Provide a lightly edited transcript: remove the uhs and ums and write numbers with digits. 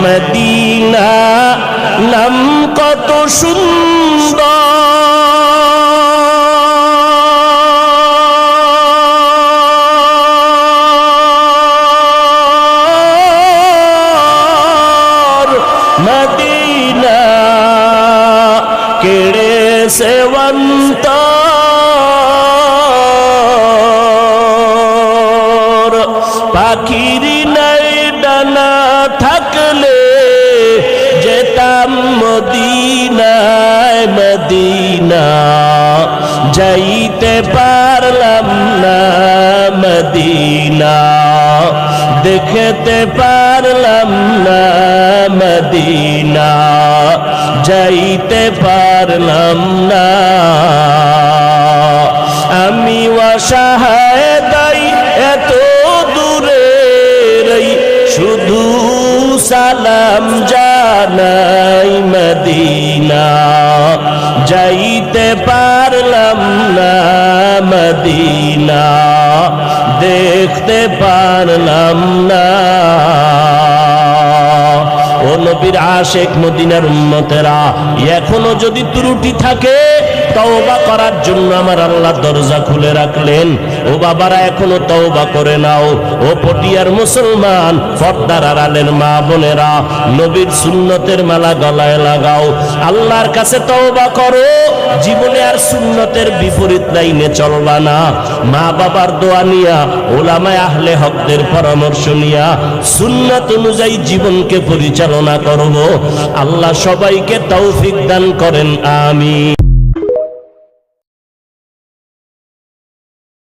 Medina নাম কত সুন্দর, মদিনা কেড়েছে অন্তর। পাখির নাই ডানা থাকলে যেতাম মদিনায়, মদিনা যাইতে পারলাম না, মদিনা দেখতে পারলাম না, মদিনা যাইতে পারলাম না। আমি অসহায় দাই এত দূরে রই, শুধু সালাম জানাই, মদিনা যাইতে পারলাম না, মদিনা দেখতে পারলাম না। ও নবীর আশিক মদিনার উম্মতেরা, এখনো যদি ত্রুটি থাকে তওবা করার জন্য আমার আল্লাহ দরজা খুলে রাখলেন। ও বাবারা, এখনো তওবা করে নাও। ও পটিয়ার মুসলমান, পর্দার আড়ালের মা বোনেরা, নবীর সুন্নতের মালা গলায় লাগাও, আল্লাহর কাছে তওবা করো। জীবনে আর সুন্নতের বিপরীত লাইনে চলবা না। মা বাবার দোয়া নিয়া, ওলামায়ে আহলে হকদের পরামর্শ নিয়া সুন্নাত অনুযায়ী জীবনকে পরিচালনা করব। আল্লাহ সবাইকে তৌফিক দান করেন, আমিন।